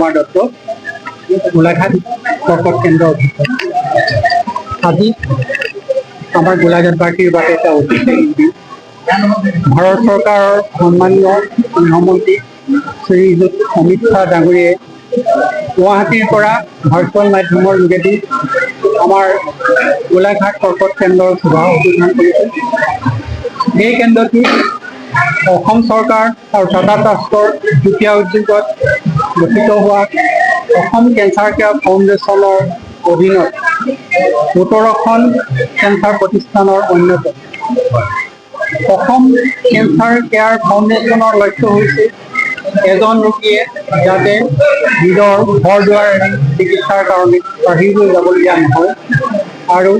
কুমাৰ দত্ত, গোলাঘাট কৰ্কট কেন্দ্ৰৰ অধীক্ষক। আজি আমাৰ গোলাঘাটবাসীৰ বাবে এটা ঐতিহাসিক দিন। ভাৰত চৰকাৰৰ সন্মানীয় গৃহমন্ত্ৰী শ্ৰীযুত অমিত শ্বাহ ডাঙৰীয়াই গুৱাহাটীৰ পৰা ভাৰ্চুৱেল মাধ্যমৰ যোগেদি আমাৰ গোলাঘাট কৰ্কট কেন্দ্ৰৰ শুভ উদ্বোধন কৰিছে। এই কেন্দ্ৰটি অসম চৰকাৰ আৰু টাটা ট্ৰাষ্টৰ যুটীয়া উদ্যোগত গঠিত হোৱা অসম কেঞ্চাৰ কেয়াৰ ফাউণ্ডেশ্যনৰ অধীনত ১৭খন কেঞ্চাৰ প্ৰতিষ্ঠানৰ অন্যতম। অসম কেঞ্চাৰ কেয়াৰ ফাউণ্ডেশ্যনৰ লক্ষ্য হৈছে এজন ৰোগীয়ে যাতে নিজৰ ঘৰ দুৱাৰ এৰি চিকিৎসাৰ কাৰণে বাহিৰলৈ যাবলগীয়া নহয় আৰু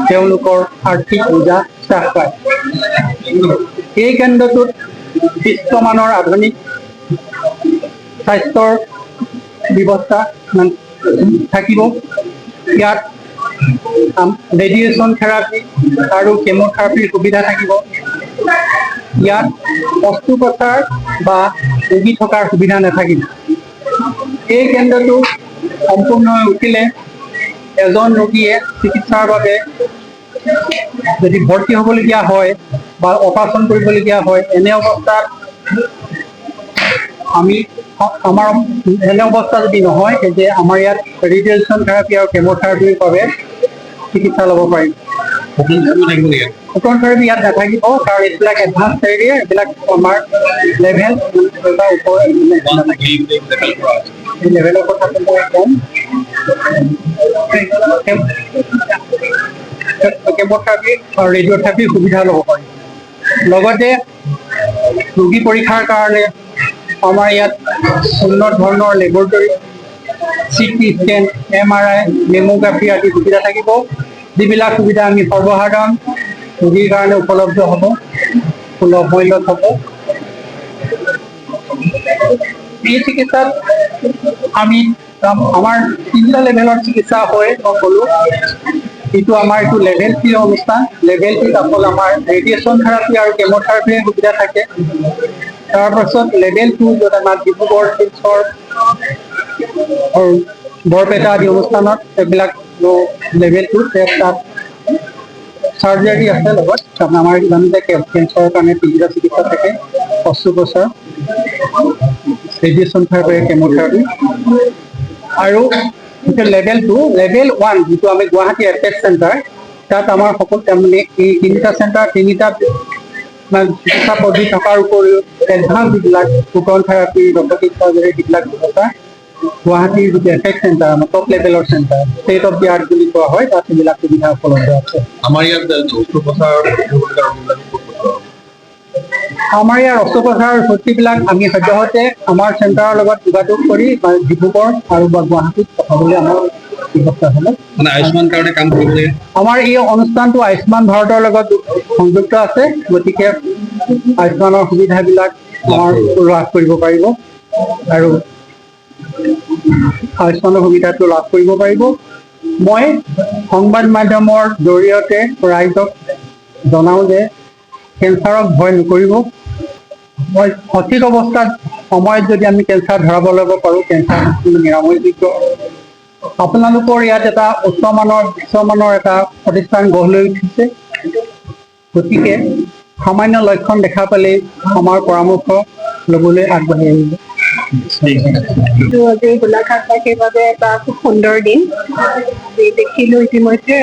তেওঁলোকৰ আৰ্থিক বোজা হ্ৰাস পায়। এই কেন্দ্ৰটোত বিশ্বমানৰ আধুনিক স্বাস্থ্যৰ ব্যৱস্থা থাকিব। ইয়াত ৰেডিয়েশ্যন থেৰাপি আৰু কেম'থেৰাপিৰ সুবিধা থাকিব। ইয়াত অস্ত্ৰোপচাৰ বা ৰোগী থকাৰ সুবিধা নাথাকিব। এই কেন্দ্ৰটো সম্পূৰ্ণ হৈ উঠিলে এজন ৰোগীয়ে চিকিৎসাৰ বাবে যদি ভৰ্তি হ'বলগীয়া হয় বা অপাৰেশ্যন কৰিবলগীয়া হয়, এনে অৱস্থাত এনে অৱস্থা যদি নহয় তেতিয়া আমাৰ ইয়াত ৰেডিয়েশ্যন থেৰাপি আৰু কেম'থেৰাপিৰ বাবে চিকিৎসা ল'ব পাৰিম। প্ৰথম থেৰাপি ইয়াত নাথাকিব, কাৰণ এইবিলাক এডভান্স থেৰাপি, এইবিলাক আমাৰ লেভেল এই লেভেলৰ কথাটো মই ক'ম। কেম'থেৰাপি আৰু ৰেডিঅ'থেৰাপিৰ সুবিধা ল'ব পাৰিম। লগতে ৰোগী পৰীক্ষাৰ কাৰণে আমাৰ ইয়াত উন্নত ধৰণৰ লেবৰেটৰী, CT স্কেন, MRI, মেমোগ্ৰাফি আদি সুবিধা থাকিব, যিবিলাক সুবিধা আমি সৰ্বসাধাৰণ ৰোগীৰ কাৰণে উপলব্ধ হ'ব, সুলভ মূল্যত হ'ব। এই চিকিৎসাত আমাৰ তিনিটা লেভেলৰ চিকিৎসা হয়, মই ক'লোঁ। এইটো আমাৰ এইটো লেভেল 3 অনুষ্ঠান। লেভেল 3 অকল আমাৰ ৰেডিয়েশ্যন থেৰাপি আৰু কেম'থেৰাপিৰ সুবিধা থাকে। তাৰপাছত লেভেল 2 য'ত আমাৰ ডিব্ৰুগড়, শিলচৰ আৰু বৰপেটা আদি অনুষ্ঠানত এইবিলাক লেভেল 2 তাত চাৰ্জাৰী আছে লগত। আমাৰ জানোতে কেঞ্চাৰৰ কাৰণে তিনিটা চিকিৎসা থাকে: অস্ত্ৰোপচাৰ, ৰেডিয়েশ্যন থেৰাপি, কেম'থেৰাপি। আৰু লেভেল 2, লেভেল 1 যিটো আমি গুৱাহাটী এপেক্স চেণ্টাৰ, তাত আমাৰ সকলো তাৰমানে এই তিনিটা চেণ্টাৰ তিনিটা চিকিৎসা পদ্ধতি থকাৰ উপৰিও এডভান্স যিবিলাক ফুটন থেৰাপি, ৰবটিক চাৰ্জাৰী যিবিলাক ব্যৱস্থা গুৱাহাটীৰ যিটো এপেক্স চেণ্টাৰ, আমাৰ টপ লেভেলৰ centre, state of the art বুলি কোৱা হয়, তাত সেইবিলাক সুবিধা উপলব্ধ আছে। আমাৰ ইয়াৰ অস্ত্ৰোপচাৰ ভৰ্তিবিলাক আমি সদ্যহতে আমাৰ চেণ্টাৰৰ লগত যোগাযোগ কৰি ডিব্ৰুগড় আৰু গুৱাহাটীত পঠাবলৈ আমাৰ ব্যৱস্থা হ'ব। আয়ুষ্মান কাৰ্ডে কাম কৰিব লাগে। আমাৰ এই অনুষ্ঠানটো আয়ুষ্মান ভাৰতৰ লগত সংযুক্ত আছে, গতিকে আয়ুষ্মানৰ সুবিধাবিলাক আমাৰ লাভ কৰিব পাৰিব আৰু আয়ুষ্মানৰ সুবিধাটো লাভ কৰিব পাৰিব। মই সংবাদ মাধ্যমৰ জৰিয়তে ৰাইজক জনাওঁ যে কেঞ্চাৰক ভয় নকৰিব। মই সঠিক অৱস্থাত সময়ত যদি আমি কেঞ্চাৰ ধৰাব ল'ব পাৰোঁ, কেঞ্চাৰ নিৰাময়যোগ্য। আপোনালোকৰ ইয়াত এটা উচ্চমানৰ বিশ্বমানৰ এটা প্ৰতিষ্ঠান গঢ় লৈ উঠিছে, গতিকে সামান্য লক্ষণ দেখা পালেই আমাৰ পৰামৰ্শ ল'বলৈ আগবাঢ়ি আহিব। আজি গোলাঘাটবাসীৰ বাবে এটা খুব সুন্দৰ দিন। আমি দেখিলোঁ ইতিমধ্যে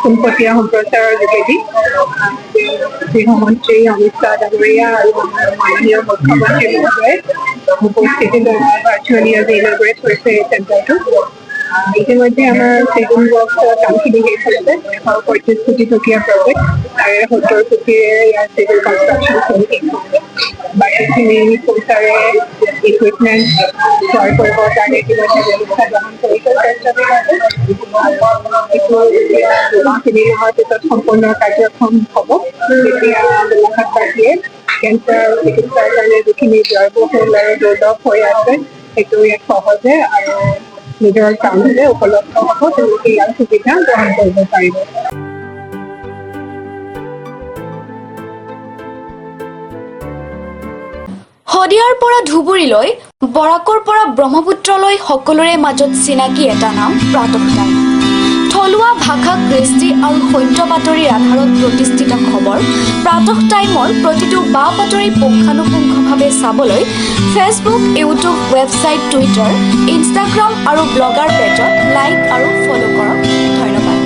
পোনপটীয়া সম্প্ৰচাৰৰ যোগেদি গৃহমন্ত্ৰী অমিত শ্বাহ ডাঙৰীয়া আৰু মাননীয় মুখ্যমন্ত্ৰী মহোদয়ে উপস্থিতিত ভাৰ্চুৱেলি আজি ইনগ্ৰেট হৈছে এই চেণ্টাৰটো। ইতিমধ্যে আমাৰ চিভিল ৱৰ্কছ কামখিনি শেষ হৈছে। ১৩৫ কোটি টকীয়া প্ৰজেক্ট, তাৰে ৭০ কোটিৰে ইয়াৰ চিভিল কনষ্ট্ৰাকশ্যন শেষ হৈছে। বাকীখিনি পইচাৰে ইকুইপমেণ্ট ক্ৰয় কৰিবৰ কাৰণে ইতিমধ্যে ব্যৱস্থা গ্ৰহণ কৰিছে তিনি মাহৰ পিছত সম্পূৰ্ণ কাৰ্যক্ষম হ'ব। তেতিয়া গোলাঘাটবাসীয়ে কেঞ্চাৰ চিকিৎসাৰ কাৰণে যিখিনি ব্যয়বহুল আৰু দুৰ্লভ হৈ আছে, সেইটো ইয়াত সহজে আৰু নিজৰ কামতে উপলব্ধ হ'ব, তেওঁলোকে ইয়াৰ সুবিধা গ্ৰহণ কৰিব পাৰিব। শদিয়াৰ পৰা ধুবুৰীলৈ, বৰাকৰ পৰা ব্ৰহ্মপুত্ৰলৈ সকলোৰে মাজত চিনাকি এটা নাম প্ৰাতঃ টাইম। থলুৱা ভাষা, কৃষ্টি আৰু সত্য বাতৰিৰ আধাৰত প্ৰতিষ্ঠিত খবৰ প্ৰাতঃ টাইমৰ প্ৰতিটো বা বাতৰি পুংখানুপুংখভাৱে চাবলৈ Facebook, YouTube, website, Twitter, Instagram আৰু ব্লগাৰ পেজত লাইক আৰু ফ'ল' কৰক। ধন্যবাদ।